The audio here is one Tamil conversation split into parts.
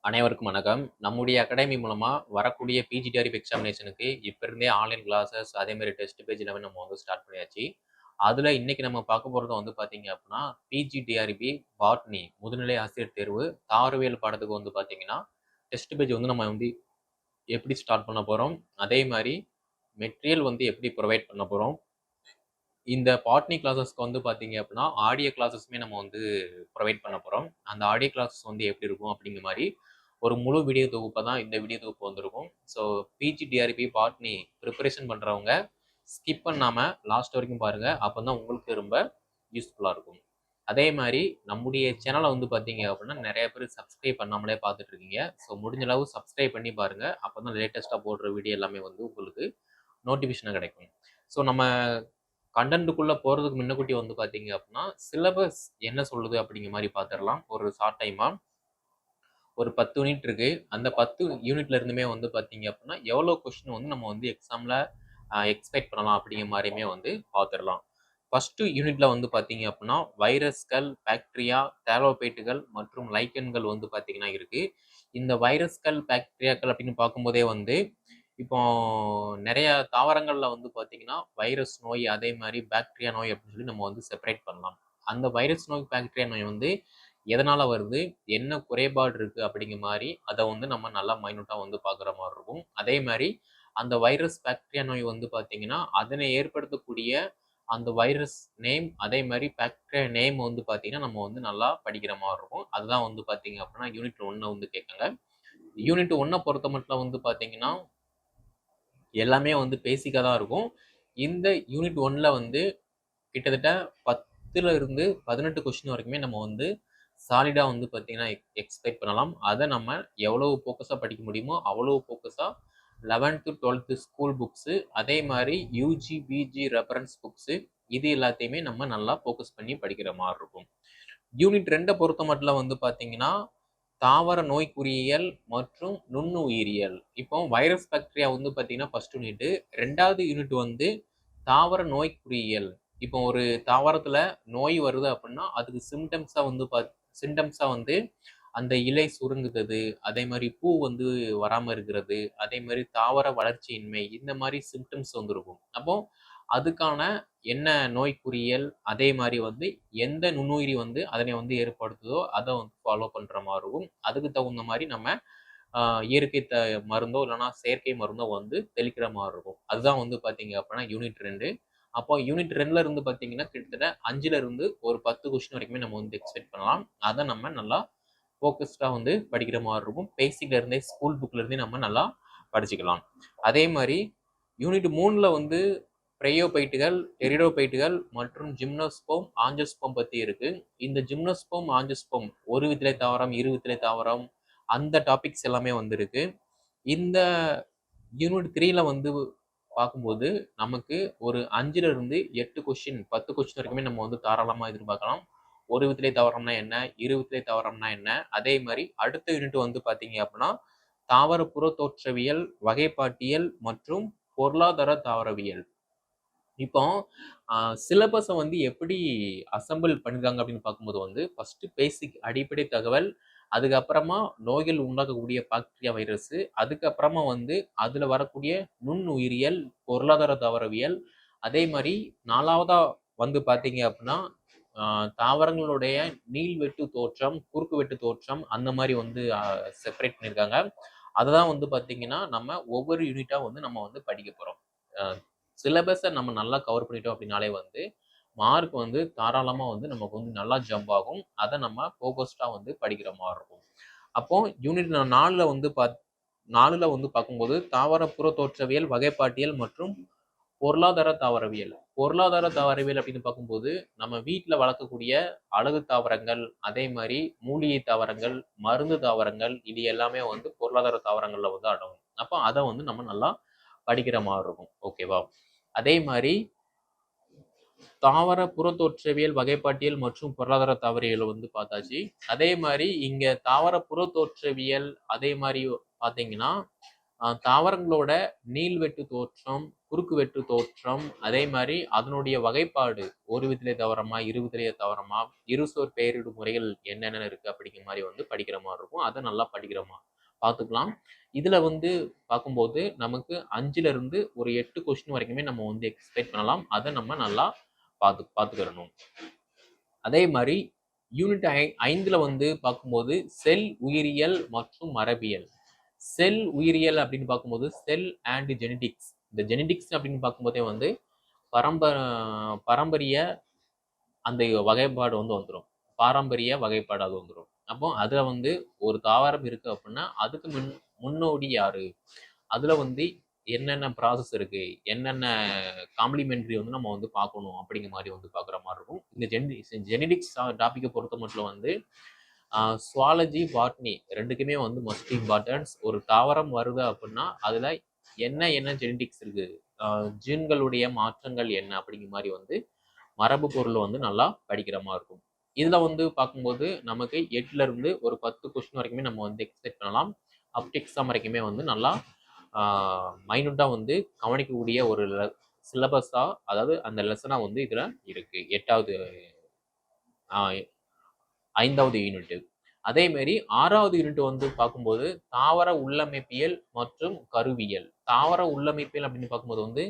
அனைவருக்கும் வணக்கம். நம்முடைய அகாடமி மூலமா வரக்கூடிய பிஜிடிஆர்பி எக்ஸாமினேஷனுக்கு இப்ப இருந்தே ஆன்லைன் கிளாஸஸ் அதே மாதிரி டெஸ்ட் பேஜ் எல்லாமே நம்ம வந்து ஸ்டார்ட் பண்ணியாச்சு. அதுல இன்னைக்கு நம்ம பார்க்க போறது வந்து பாத்தீங்க அப்படின்னா பிஜிடிஆர்பி பாட்னி முதுநிலை ஆசிரியர் தேர்வு தாவரவியல் பாடத்துக்கு வந்து பாத்தீங்கன்னா டெஸ்ட் பேஜ் வந்து நம்ம வந்து எப்படி ஸ்டார்ட் பண்ண போறோம், அதே மாதிரி மெட்டீரியல் வந்து எப்படி ப்ரொவைட் பண்ண போறோம். இந்த பாட்னி கிளாஸஸ்க்கு வந்து பாத்தீங்க அப்படின்னா ஆடியோ கிளாஸஸுமே நம்ம வந்து ப்ரொவைட் பண்ண போறோம். அந்த ஆடியோ கிளாஸஸ் வந்து எப்படி இருக்கும் அப்படிங்கிற மாதிரி ஒரு முழு வீடியோ தொகுப்பை தான் இந்த வீடியோ தொகுப்பு வந்திருக்கும். ஸோ பிஜிடிஆர்பி பாட்னி ப்ரிப்பரேஷன் பண்றவங்க ஸ்கிப் பண்ணாம லாஸ்ட் வரைக்கும் பாருங்க. அப்பதான் உங்களுக்கு ரொம்ப யூஸ்ஃபுல்லா இருக்கும். அதே மாதிரி நம்முடைய சேனலை வந்து பார்த்தீங்க அப்படின்னா நிறைய பேர் சப்ஸ்கிரைப் பண்ணாமலே பார்த்துட்டு இருக்கீங்க. ஸோ முடிஞ்ச அளவு சப்ஸ்கிரைப் பண்ணி பாருங்க. அப்பதான் லேட்டஸ்ட்டாக போடுற வீடியோ எல்லாமே வந்து உங்களுக்கு நோட்டிஃபிகேஷன் கிடைக்கும். ஸோ நம்ம கண்டென்ட்டுக்குள்ள போறதுக்கு முன்னக்கூட்டி வந்து பார்த்தீங்க அப்படின்னா சிலபஸ் என்ன சொல்லுது அப்படிங்கிற மாதிரி பார்த்துடலாம். ஒரு ஷார்ட் டைமா ஒரு 10 யூனிட் இருக்கு. அந்த 10 யூனிட்ல இருந்துமே வந்து பார்த்தீங்க அப்படின்னா எவ்வளோ கொஸ்டின் வந்து நம்ம வந்து எக்ஸாம்ல எக்ஸ்பெக்ட் பண்ணலாம் அப்படிங்கிற மாதிரியுமே வந்து பார்த்துடலாம். ஃபர்ஸ்ட் யூனிட்ல வந்து பார்த்தீங்க அப்படின்னா வைரஸ்கள், பாக்டீரியா, தேலோபைட்டுகள் மற்றும் லைக்கன்கள் வந்து பார்த்தீங்கன்னா இருக்கு. இந்த வைரஸ்கள், பாக்டீரியாக்கள் அப்படின்னு பார்க்கும்போதே வந்து இப்போ நிறைய தாவரங்கள்ல வந்து பார்த்தீங்கன்னா வைரஸ் நோய் அதே மாதிரி பாக்டீரியா நோய் அப்படின்னு சொல்லி நம்ம வந்து செப்பரேட் பண்ணலாம். அந்த வைரஸ் நோய், பாக்டீரியா நோய் வந்து எதனால வருது, என்ன குறைபாடு இருக்கு அப்படிங்கிற மாதிரி அதை வந்து நம்ம நல்லா மைனூட்டா வந்து பார்க்குற மாதிரி இருக்கும். அதே மாதிரி அந்த வைரஸ், பாக்டீரியா நோய் வந்து பார்த்தீங்கன்னா அதனை ஏற்படுத்தக்கூடிய அந்த வைரஸ் நேம் அதே மாதிரி பாக்டீரியா நேம் வந்து பார்த்தீங்கன்னா நம்ம வந்து நல்லா படிக்கிற மாதிரி இருக்கும். அதுதான் வந்து பார்த்தீங்க அப்படின்னா யூனிட் 1 வந்து கேட்காங்க. யூனிட் 1 பொறுத்த மட்டும் வந்து பார்த்தீங்கன்னா எல்லாமே வந்து பேசிக்காக தான் இருக்கும். இந்த யூனிட் 1ல வந்து கிட்டத்தட்ட 10ல இருந்து 18 கொஸ்டின் வரைக்குமே நம்ம வந்து சாலிடா வந்து பார்த்தீங்கன்னா எக்ஸ்பெக்ட் பண்ணலாம். அதை நம்ம எவ்வளவு ஃபோக்கஸாக படிக்க முடியுமோ அவ்வளவு ஃபோக்கஸாக 11th 12th ஸ்கூல் புக்ஸு அதே மாதிரி யூஜி பிஜி ரெஃபரன்ஸ் புக்ஸு இது எல்லாத்தையுமே நம்ம நல்லா ஃபோக்கஸ் பண்ணி படிக்கிற மாதிரி இருக்கும். யூனிட் 2 பொறுத்த மட்டும் வந்து பார்த்தீங்கன்னா தாவர நோய்க்குறியியல் மற்றும் நுண்ணுயிரியல். இப்போ வைரஸ், பாக்டீரியா வந்து பார்த்தீங்கன்னா ஃபர்ஸ்ட் யூனிட். 2வது யூனிட் வந்து தாவர நோய்க்குறியியல். இப்போ ஒரு தாவரத்துல நோய் வருது அப்படின்னா அதுக்கு சிம்டம்ஸா வந்து அந்த இலை சுருங்குறது, அதே மாதிரி பூ வந்து வராம இருக்கிறது, அதே மாதிரி தாவர வளர்ச்சியின்மை, இந்த மாதிரி சிம்டம்ஸ் வந்து இருக்கும். அப்போ அதுக்கான என்ன நோய்க்குறியியல் அதே மாதிரி வந்து எந்த நுண்ணுயிரி வந்து அதனை வந்து ஏற்படுத்துதோ அதை வந்து ஃபாலோ பண்ற மாதிரி இருக்கும். அதுக்கு தகுந்த மாதிரி நம்ம இயற்கை மருந்தோ இல்லைன்னா செயற்கை மருந்தோ வந்து தெளிக்கிற மாதிரி இருக்கும். அதுதான் வந்து பார்த்தீங்க அப்படின்னா யூனிட் 2. அப்போ யூனிட் 2ல இருந்து பார்த்தீங்கன்னா கிட்டத்தட்ட 5ல இருந்து ஒரு 10 கொஸ்டின் வரைக்குமே நம்ம வந்து எக்ஸ்பெக்ட் பண்ணலாம். அதை நம்ம நல்லா ஃபோக்கஸ்டா வந்து படிக்கிற மாதிரி இருக்கும். பேசிக்ல இருந்தே ஸ்கூல் புக்ல இருந்தே நம்ம நல்லா படிச்சுக்கலாம். அதே மாதிரி யூனிட் 3ல வந்து பிரையோபைட்டுகள், டெரிடோபைட்டுகள் மற்றும் ஜிம்னோஸ்போம், ஆஞ்சியோஸ்போம் பத்தி இருக்கு. இந்த ஜிம்னோஸ்போம், ஆஞ்சியோஸ்போம் ஒரு வித்திலை தாவரம், இரு வித்திலை தாவரம் அந்த டாபிக்ஸ் எல்லாமே வந்திருக்கு. இந்த யூனிட் 3ல வந்து பார்க்கும்போது நமக்கு ஒரு 5ல இருந்து 8 கொஸ்டின் 10 கொஸ்டின் வரைக்குமே நம்ம வந்து தாராளமா எதிர்பார்க்கலாம். ஒரு வித்திலை தாவரம்னா என்ன, இரு வித்திலை தாவரம்னா என்ன, அதே மாதிரி அடுத்த யூனிட் வந்து பார்த்தீங்க அப்படின்னா தாவர புறத்தோற்றவியல், வகைப்பாட்டியல் மற்றும் பொருளாதார தாவரவியல். இப்போ சிலபஸை வந்து எப்படி அசம்பிள் பண்ணிருக்காங்க அப்படின்னு பார்க்கும்போது வந்து ஃபர்ஸ்ட் பேசிக் அடிப்படை தகவல், அதுக்கப்புறமா நோய்கள் உண்டாக்கக்கூடிய பாக்டீரியா, வைரஸ், அதுக்கப்புறமா வந்து அதுல வரக்கூடிய நுண்ணுயிரியல், பொருளாதார தாவரவியல், அதே மாதிரி 4வதா வந்து பார்த்தீங்க அப்படின்னா தாவரங்களுடைய நீள்வெட்டு தோற்றம், குறுக்கு வெட்டு தோற்றம் அந்த மாதிரி வந்து செப்பரேட் பண்ணியிருக்காங்க. அதுதான் வந்து பார்த்தீங்கன்னா நம்ம ஒவ்வொரு யூனிட்டா வந்து நம்ம வந்து படிக்க போறோம். சிலபஸை நம்ம நல்லா கவர் பண்ணிட்டோம் அப்படின்னாலே வந்து மார்க் வந்து தாராளமாக வந்து நமக்கு வந்து நல்லா ஜம்ப் ஆகும். அதை நம்ம ஃபோக்கஸ்டாக வந்து படிக்கிற மாதிரி இருக்கும். அப்போ யூனிட் 4ல வந்து பார்க்கும்போது தாவர புற தோற்றவியல், வகைப்பாட்டியல் மற்றும் பொருளாதார தாவரவியல். பொருளாதார தாவரவியல் அப்படின்னு பார்க்கும்போது நம்ம வீட்டில் வளர்க்கக்கூடிய அழகு தாவரங்கள், அதே மாதிரி மூலிகை தாவரங்கள், மருந்து தாவரங்கள், இது எல்லாமே வந்து பொருளாதார தாவரங்கள்ல வந்து அடங்கும். அப்போ அதை வந்து நம்ம நல்லா படிக்கிற மாதிரி இருக்கும். ஓகேவா? அதே மாதிரி தாவர புறத்தோற்றவியல், வகைப்பாட்டியல் மற்றும் பொருளாதார தாவரவியல் வந்து பார்த்தாச்சு. அதே மாதிரி இங்க தாவர புறத்தோற்றவியல் அதே மாதிரி பார்த்தீங்கன்னா தாவரங்களோட நீள்வெட்டு தோற்றம், குறுக்கு வெட்டு தோற்றம், அதே மாதிரி அதனுடைய வகைப்பாடு ஒரு விதிலே தாவரமா, இரு விதிலே தாவரமா, இருசோர் பெயரிடு முறைகள் என்னென்ன இருக்கு அப்படிங்கிற மாதிரி வந்து படிக்கிற மாதிரி இருக்கும். அதை நல்லா படிக்கிற மாதிரி பார்த்துக்கலாம். இதுல வந்து பார்க்கும்போது நமக்கு 5ல இருந்து ஒரு 8 கொஸ்டின் வரைக்குமே நம்ம வந்து எக்ஸ்பெக்ட் பண்ணலாம். அதை நம்ம நல்லா பார்த்துக்கிறணும். அதே மாதிரி யூனிட் 5ல வந்து பார்க்கும்போது செல் உயிரியல் மற்றும் மரபியல். செல் உயிரியல் அப்படின்னு பார்க்கும்போது செல் அண்ட் ஜெனடிக்ஸ். இந்த ஜெனடிக்ஸ் அப்படின்னு பார்க்கும்போதே வந்து பாரம்பரிய அந்த வகைப்பாடு வந்து வந்துடும். பாரம்பரிய வகைப்பாடு அது வந்துடும். அப்போ அதுல வந்து ஒரு தாவரம் இருக்கு அப்படின்னா அதுக்கு முன்னோடி யாரு, அதுல வந்து என்னென்ன ப்ராசஸ் இருக்கு, என்னென்ன காம்ப்ளிமெண்ட்ரி வந்து நம்ம வந்து பார்க்கணும் அப்படிங்கிற மாதிரி வந்து பார்க்குற மாதிரி இருக்கும். இந்த ஜெனடிக்ஸ் டாப்பிக்கை பொறுத்த மட்டும் வந்து சுவாலஜி, பாட்னி ரெண்டுக்குமே வந்து மோஸ்ட் இம்பார்ட்டன்ஸ். ஒரு தாவரம் வருது அப்படின்னா அதுல என்ன ஜெனடிக்ஸ் இருக்கு, ஜீன்களுடைய மாற்றங்கள் என்ன அப்படிங்கிற மாதிரி வந்து மரபு பொருள் வந்து நல்லா படிக்கிற மாதிரி இருக்கும். இதுல வந்து பார்க்கும்போது நமக்கு 8ல இருந்து ஒரு 10 கொஸ்டின் வரைக்குமே நம்ம வந்து எக்ஸ்பெக்ட் பண்ணலாம். அப்ட் எக்ஸாம் வரைக்குமே வந்து நல்லா மைனூட்டா வந்து கவனிக்கக்கூடிய ஒரு சிலபஸா, அதாவது அந்த லெசனா வந்து இதுல இருக்கு 5வது யூனிட். அதே மாதிரி 6வது யூனிட் வந்து பார்க்கும்போது தாவர உள்ளமைப்பியல் மற்றும் கருவியல். தாவர உள்ளமைப்பியல் அப்படின்னு பார்க்கும்போது வந்து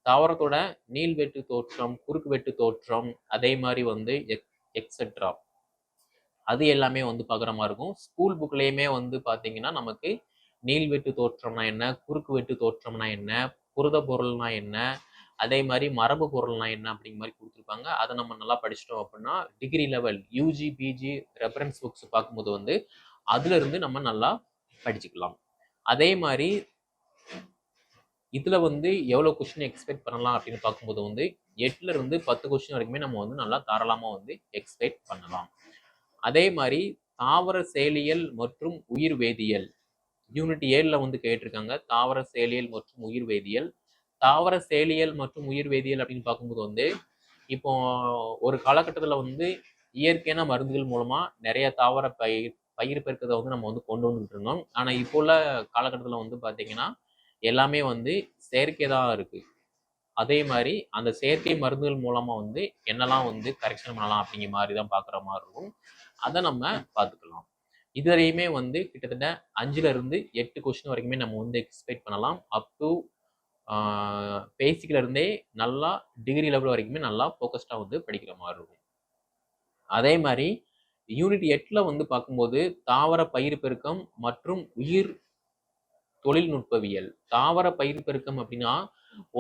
தாவரத்தோட நீள்வெட்டு தோற்றம், குறுக்கு வெட்டு தோற்றம், அதே மாதிரி வந்து எக்ஸெட்ரா அது எல்லாமே வந்து பார்க்குற மாதிரி இருக்கும். ஸ்கூல் புக்லேயுமே வந்து பார்த்தீங்கன்னா நமக்கு நீள்வெட்டு தோற்றம்னா என்ன, குறுக்கு வெட்டு தோற்றம்னா என்ன, புரத பொருள்னா என்ன, அதே மாதிரி மரபு பொருள்னா என்ன அப்படிங்கிற மாதிரி கொடுத்துருப்பாங்க. அதை நம்ம நல்லா படிச்சிட்டோம் அப்படின்னா degree level UG PG reference books பார்க்கும்போது வந்து அதுல இருந்து நம்ம நல்லா படிச்சுக்கலாம். அதே மாதிரி இதுல வந்து எவ்வளவு கொஸ்டின் எக்ஸ்பெக்ட் பண்ணலாம் அப்படின்னு பார்க்கும்போது வந்து 8ல இருந்து 10 கொஸ்டின் வரைக்குமே நம்ம வந்து நல்லா தாராளமா வந்து எக்ஸ்பெக்ட் பண்ணலாம். அதே மாதிரி தாவர செயலியல் மற்றும் உயிர் வேதியியல் யூனிட் 7ல வந்து கேட்டிருக்காங்க. தாவர செயலியல் மற்றும் உயிர் வேதியியல். தாவர செயலியல் மற்றும் உயிர் வேதியியல் அப்படின்னு பார்க்கும்போது வந்து இப்போ ஒரு காலகட்டத்துல வந்து இயற்கையான மருந்துகள் மூலமா நிறைய தாவர பயிர் பெருக்கத்தை வந்து நம்ம வந்து கொண்டு வந்துட்டு இருந்தோம். ஆனா இப்போ உள்ள காலகட்டத்துல வந்து பாத்தீங்கன்னா எல்லாமே வந்து செயற்கை தான் இருக்கு. அதே மாதிரி அந்த செயற்கை மருந்துகள் மூலமா வந்து என்னெல்லாம் வந்து கரெக்ஷன் பண்ணலாம் அப்படிங்கிற மாதிரி தான் பார்க்குற மாதிரி இருக்கும். அதை நம்ம பார்த்துக்கலாம். இதுவரையுமே வந்து கிட்டத்தட்ட 5ல இருந்து 8 கொஸ்டின் வரைக்குமே நம்ம வந்து எக்ஸ்பெக்ட் பண்ணலாம். அப் டு பேசிக்ல இருந்தே நல்லா டிகிரி லெவல் வரைக்குமே நல்லா ஃபோக்கஸ்டா வந்து படிக்கிற மாதிரி இருக்கும். அதே மாதிரி யூனிட் 8ல வந்து பார்க்கும்போது தாவர பயிர் பெருக்கம் மற்றும் உயிர் தொழில்நுட்பவியல். தாவர பயிர் பெருக்கம் அப்படின்னா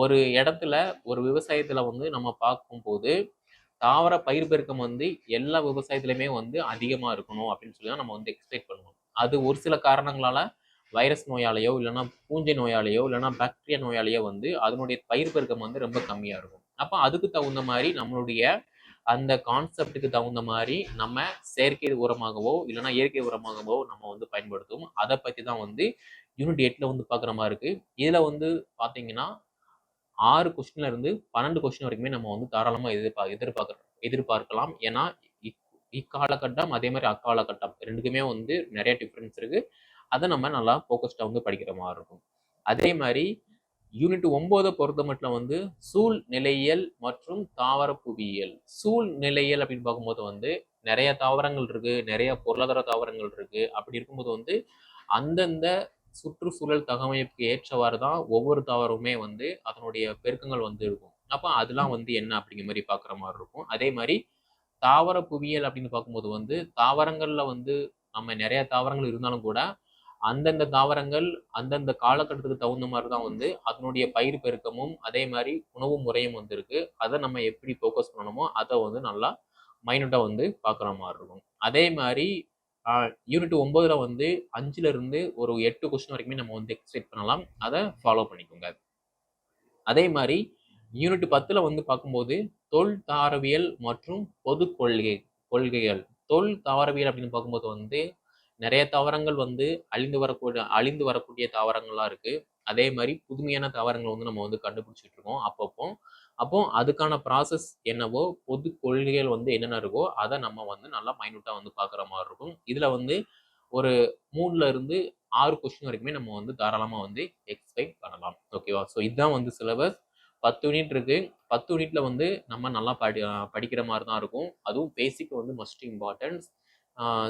ஒரு இடத்துல ஒரு விவசாயத்துல வந்து நம்ம பார்க்கும்போது தாவர பயிர் பெருக்கம் வந்து எல்லா விவசாயத்திலுமே வந்து அதிகமா இருக்கணும் அப்படின்னு சொல்லி தான் நம்ம வந்து எக்ஸ்பெக்ட் பண்ணுவோம். அது ஒரு சில காரணங்களால வைரஸ் நோயாலேயோ இல்லைன்னா பூஞ்சை நோயாலேயோ இல்லைன்னா பாக்டீரியா நோயாலேயோ வந்து அதனுடைய பயிர் பெருக்கம் வந்து ரொம்ப கம்மியா இருக்கும். அப்ப அதுக்கு தகுந்த மாதிரி நம்மளுடைய அந்த கான்செப்டுக்கு தகுந்த மாதிரி நம்ம செயற்கை உரமாகவோ இல்லைன்னா இயற்கை உரமாகவோ நம்ம வந்து பயன்படுத்துவோம். அதை பத்தி தான் வந்து யூனிட் 8ல வந்து பாக்குற மாதிரி இருக்கு. இதுல வந்து பாத்தீங்கன்னா 6 கொஸ்டின்ல இருந்து 12 கொஸ்டின் வரைக்குமே நம்ம வந்து தாராளமா எதிர்பார்க்கலாம். ஏன்னா இக்காலகட்டம் அதே மாதிரி அக்காலகட்டம் ரெண்டுக்குமே வந்து நிறைய டிஃபரன்ஸ் இருக்கு. அதை நம்ம நல்லா ஃபோக்கஸ்டா வந்து படிக்கிற மாதிரி இருக்கும். அதே மாதிரி யூனிட் 9 பொறுத்த மட்டும் வந்து சூழ்நிலையியல் மற்றும் தாவர புவியியல். சூழ்நிலையியல் அப்படின்னு பார்க்கும்போது வந்து நிறைய தாவரங்கள் இருக்கு, நிறைய பொருளாதார தாவரங்கள் இருக்கு. அப்படி இருக்கும்போது வந்து அந்தந்த சுற்றுச்சூழல் தகவமைப்புக்கு ஏற்றவாறு தான் ஒவ்வொரு தாவரமுமே வந்து அதனுடைய பெருக்கங்கள் வந்து இருக்கும். அப்ப அதெல்லாம் வந்து என்ன அப்படிங்கிற மாதிரி பாக்குற மாதிரி இருக்கும். அதே மாதிரி தாவர புவியியல் அப்படின்னு பார்க்கும்போது வந்து தாவரங்கள்ல வந்து நம்ம நிறைய தாவரங்கள் இருந்தாலும் கூட அந்தந்த தாவரங்கள் அந்தந்த காலகட்டத்துக்கு தகுந்த மாதிரி தான் வந்து அதனுடைய பயிர் பெருக்கமும் அதே மாதிரி உணவு முறையும் வந்து இருக்கு. அதை நம்ம எப்படி ஃபோக்கஸ் பண்ணணுமோ அதை வந்து நல்லா மைனூட்டா வந்து பாக்குற மாதிரி இருக்கும். அதே மாதிரி யூனிட் 9ல வந்து 5ல இருந்து ஒரு 8 கொஸ்டின் வரைக்குமே நம்ம வந்து எக்ஸ்பெக்ட் பண்ணலாம். அதை ஃபாலோ பண்ணிக்கோங்க. அதே மாதிரி யூனிட் 10ல வந்து பார்க்கும்போது தொல் தாவரவியல் மற்றும் பொது கொள்கைகள். தொல் தாவரவியல் அப்படின்னு பார்க்கும்போது வந்து நிறைய தாவரங்கள் வந்து அழிந்து வரக்கூடிய தாவரங்கள்லாம் இருக்கு. அதே மாதிரி புதுமையான தாவரங்கள் வந்து நம்ம வந்து கண்டுபிடிச்சிட்டு இருக்கோம் அப்போ அதுக்கான ப்ராசஸ் என்னவோ பொது கொள்கைகள் வந்து என்னென்ன இருக்கோ அதை நம்ம வந்து நல்லா மைனூட்டா வந்து பார்க்குற மாதிரி இருக்கும். இதுல வந்து ஒரு 3ல இருந்து 6 கொஸ்டின் வரைக்குமே நம்ம வந்து தாராளமா வந்து எக்ஸ்பெக்ட் பண்ணலாம். ஓகேவா? ஸோ இதுதான் வந்து சிலபஸ். 10 யூனிட் இருக்கு. 10 யூனிட்ல வந்து நம்ம நல்லா படிக்கிற மாரி தான் இருக்கும். அதுவும் பேசிக் வந்து மஸ்ட் இம்பார்ட்டன்ஸ்.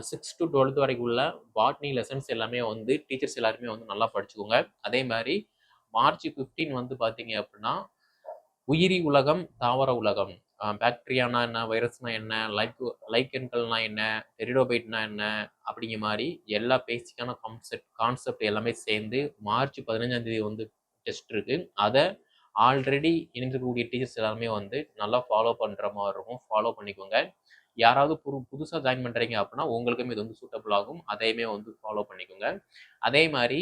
6 to 12 வரைக்கும் உள்ள பாட்னி லெசன்ஸ் எல்லாமே வந்து டீச்சர்ஸ் எல்லாருமே வந்து நல்லா படிச்சுக்கோங்க. அதே மாரி மார்ச் 15 வந்து பார்த்தீங்க அப்படின்னா, உயிரி உலகம், தாவர உலகம். பாக்டீரியானா என்ன? வைரஸ்னா என்ன? லைக்கென்கள்னா என்ன? டெரிடோபைட்னா என்ன? அப்படிங்கிற மாரி எல்லா பேசிக்கான கான்செப்ட் எல்லாமே சேர்ந்து மார்ச் 15ஆம் தேதி வந்து டெஸ்ட் இருக்கு. அத ஆல்ரெடி இணைந்திருக்கக்கூடிய டீச்சர்ஸ் எல்லாருமே வந்து நல்லா ஃபாலோ பண்ற மாரி இருக்கும். ஃபாலோ பண்ணிக்கோங்க. யாராவது புதுசா ஜாயின் பண்றீங்க அப்படின்னா, உங்களுக்கும் இது வந்து சூட்டபிள் ஆகும். அதையுமே வந்து ஃபாலோ பண்ணிக்கோங்க. அதே மாரி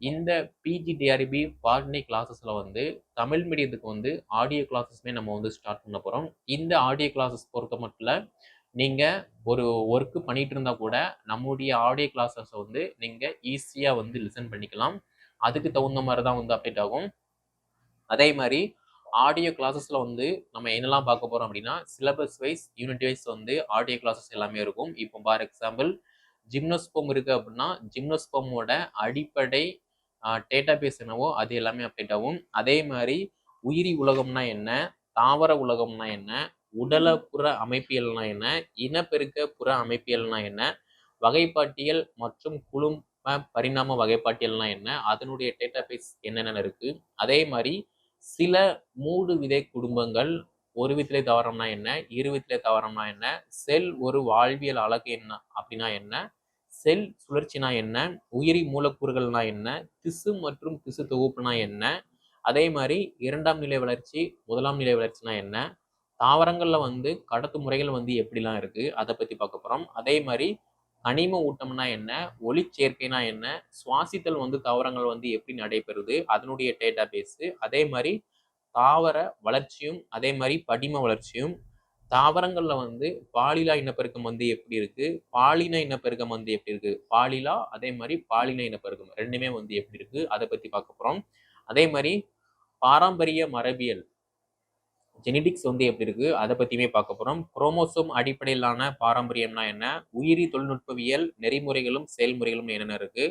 இந்த பிஜிடிஆர்பி பாட்னி கிளாஸஸ்ல வந்து தமிழ் மீடியத்துக்கு வந்து ஆடியோ கிளாஸஸ்மே நம்ம வந்து ஸ்டார்ட் பண்ண போறோம். இந்த ஆடியோ கிளாஸஸ் பொறுத்த மட்டும் நீங்க ஒரு ஒர்க் பண்ணிட்டு இருந்தா கூட நம்முடைய ஆடியோ கிளாஸஸ் வந்து நீங்க ஈஸியா வந்து லிசன் பண்ணிக்கலாம். அதுக்கு தகுந்த மாதிரி தான் வந்து அப்டேட் ஆகும். அதே மாதிரி ஆடியோ கிளாஸஸ்ல வந்து நம்ம என்னெல்லாம் பார்க்க போறோம் அப்படின்னா, சிலபஸ் வைஸ் யூனிட் வைஸ் வந்து ஆடியோ கிளாஸஸ் எல்லாமே இருக்கும். இப்போ ஃபார் எக்ஸாம்பிள் ஜிம்னோஸ்போம் இருக்கு அப்படின்னா, ஜிம்னோஸ்போமோட அடிப்படை டேட்டாபேஸ் என்னவோ அது எல்லாமே அப்டேட் ஆகும். அதே மாதிரி உயிரி உலகம்னா என்ன, தாவர உலகம்னா என்ன, உடலப்புற அமைப்பியல்னா என்ன, இனப்பெருக்க புற அமைப்பியல்னா என்ன, வகைப்பாட்டியல் மற்றும் குழும பரிணாம வகைப்பாட்டியல்னா என்ன, அதனுடைய டேட்டாபேஸ் என்னென்ன இருக்கு. அதே மாதிரி சில மூடு விதை குடும்பங்கள், ஒரு வித்திலை தாவரம்னா என்ன, இரு வித்திலை தாவரம்னா என்ன, செல் ஒரு வாழ்வியல் அலகு என்ன அப்படின்னா என்ன, செல் சுழற்சினா என்ன, உயிரி மூலக்கூறுகள்னா என்ன, திசு மற்றும் திசு தொகுப்புனா என்ன, அதே மாதிரி 2ஆம் நிலை வளர்ச்சி, 1ஆம் நிலை வளர்ச்சினா என்ன, தாவரங்கள்ல வந்து கடத்து முறைகள் வந்து எப்படிலாம் இருக்கு அதை பத்தி பார்க்க போறோம். அதே மாதிரி கனிம ஊட்டம்னா என்ன, ஒளிச்சேர்க்கைனா என்ன, சுவாசித்தல் வந்து தாவரங்கள் வந்து எப்படி நடைபெறுது அதனுடைய டேட்டா பேஸ், அதே மாதிரி தாவர வளர்ச்சியும் அதே மாதிரி படிம வளர்ச்சியும், தாவரங்கள்ல வந்து பாலிலா இனப்பெருக்கம் வந்து எப்படி இருக்கு, பாலின இனப்பெருக்கம் வந்து எப்படி இருக்கு, பாலிலா அதே மாதிரி பாலின இனப்பெருக்கம் ரெண்டுமே வந்து எப்படி இருக்கு அதை பத்தி பார்க்க போறோம். அதே மாதிரி பாரம்பரிய மரபியல் ஜெனடிக்ஸ் வந்து எப்படி இருக்கு அதை பத்தியுமே பார்க்க போறோம். குரோமோசோம் அடிப்படையிலான பாரம்பரியம்னா என்ன, உயிரி தொழில்நுட்பவியல் நெறிமுறைகளும் செயல்முறைகளும் என்னென்ன இருக்கு,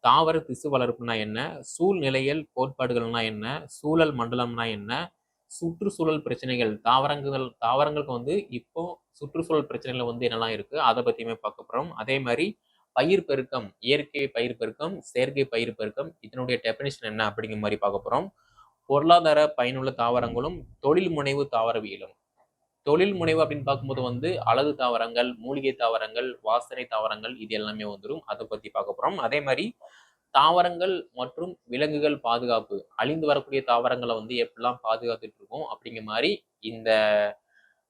தாவர திசு வளர்ப்புனா என்ன, சூழ்நிலையல் கோட்பாடுகள்னா என்ன, சூழல் மண்டலம்னா என்ன, சுற்றுச்சூழல் பிரச்சனைகள் தாவரங்களுக்கு வந்து இப்போ சுற்றுச்சூழல் பிரச்சனைகள் வந்து என்னெல்லாம் இருக்கு அதை பத்தியுமே பார்க்க போறோம். அதே மாதிரி பயிர் பெருக்கம், இயற்கை பயிர் பெருக்கம், செயற்கை பயிர் பெருக்கம் இதனுடைய டெபினிஷன் என்ன அப்படிங்கிற மாதிரி பார்க்க போறோம். பொருளாதார பயனுள்ள தாவரங்களும் தொழில் முனைவு தாவரவியலும். தொழில் முனைவு அப்படின்னு பார்க்கும்போது வந்து அழகு தாவரங்கள், மூலிகை தாவரங்கள், வாசனை தாவரங்கள் இது எல்லாமே வந்துடும். அதை பத்தி பார்க்க போறோம். அதே மாதிரி தாவரங்கள் மற்றும் விலங்குகள் பாதுகாப்பு, அழிந்து வரக்கூடிய தாவரங்களை வந்து எப்படிலாம் பாதுகாத்துட்டு இருக்கோம் அப்படிங்கிற மாதிரி இந்த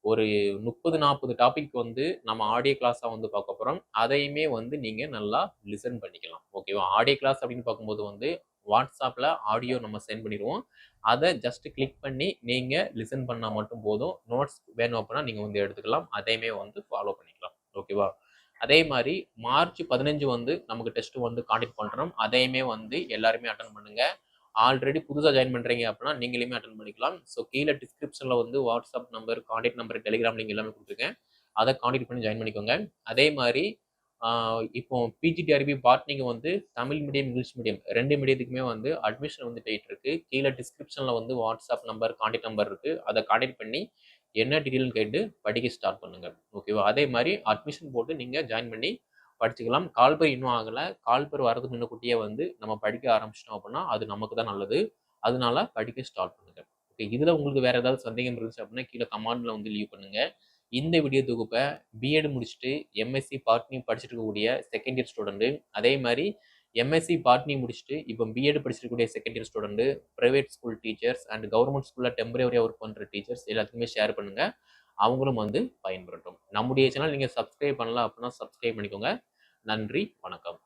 ஒரு 30-40 டாபிக் வந்து நம்ம ஆடியோ கிளாஸா வந்து பார்க்க போறோம். அதையுமே வந்து நீங்க நல்லா லிசன் பண்ணிக்கலாம். ஓகேவா? ஆடியோ கிளாஸ் அப்படின்னு பார்க்கும்போது வந்து வாட்ஸ்அப்ல ஆடியோ நம்ம சென்ட் பண்ணிடுவோம். அதை ஜஸ்ட் கிளிக் பண்ணி நீங்க லிசன் பண்ணா மட்டும் போதும். நோட்ஸ் வேணும் அப்படின்னா நீங்க வந்து எடுத்துக்கலாம். அதையுமே வந்து ஃபாலோ பண்ணிக்கலாம். ஓகேவா? அதே மாதிரி மார்ச் 15 வந்து நமக்கு டெஸ்ட் வந்து காண்டக்ட் பண்றோம். அதையுமே வந்து எல்லாருமே அட்டன் பண்ணுங்க. ஆல்ரெடி புதுசா ஜாயின் பண்றீங்க அப்படின்னா நீங்களுமே அட்டன் பண்ணிக்கலாம். ஸோ கீழே டிஸ்கிரிப்ஷன்ல வந்து WhatsApp number, contact number, Telegram link எல்லாமே கொடுத்துருக்கேன். அதை கான்டாக்ட் பண்ணி ஜாயின் பண்ணிக்கோங்க. அதே மாதிரி இப்போ பிஜிடிஆர்பி பாட்னிக்கு வந்து தமிழ் மீடியம், இங்கிலீஷ் மீடியம் 2 மீடியத்துக்குமே வந்து அட்மிஷன் வந்து போயிட்டு இருக்கு. கீழே டிஸ்கிரிப்ஷன்ல வந்து வாட்ஸ்அப் நம்பர், கான்டாக்ட் நம்பர் இருக்கு. அதை கான்டாக்ட் பண்ணி என்ன டீட்டெயில்னு கேட்டு படிக்க ஸ்டார்ட் பண்ணுங்க. ஓகேவா? அதே மாதிரி அட்மிஷன் போட்டு நீங்க ஜாயின் பண்ணி படிச்சுக்கலாம். கால்பர் இன்னும் ஆகல. கால்பர் வரதுக்கு முன்னக்கூட்டியே வந்து நம்ம படிக்க ஆரம்பிச்சிட்டோம் அப்படின்னா அது நமக்கு தான் நல்லது. அதனால படிக்க ஸ்டார்ட் பண்ணுங்க. ஓகே, இதுல உங்களுக்கு வேற ஏதாவது சந்தேகம் இருந்துச்சு அப்படின்னா கீழே கமெண்ட்ல வந்து லீவ் பண்ணுங்க. இந்த வீடியோ தொகுப்பை பிஎட் முடிச்சுட்டு எம்எஸ்சி பாட்னி படிச்சுட்டு இருக்கக்கூடிய செகண்ட் இயர் ஸ்டூடெண்ட், அதே மாதிரி எம்எஸ்சி பாட்னி முடிச்சுட்டு இப்போ பிஎட் படிச்சிருக்கக்கூடிய second year student, private school teachers and government ஸ்கூல்ல டெம்பரரியா ஒர்க் பண்ற டீச்சர்ஸ் எல்லாத்துக்குமே ஷேர் பண்ணுங்க. அவங்களும் வந்து பயன்பெறட்டும். நம்முடைய சேனல் நீங்க சப்ஸ்கிரைப் பண்ணலாம் அப்படின்னா சப்ஸ்கிரைப் பண்ணிக்கோங்க. நன்றி, வணக்கம்.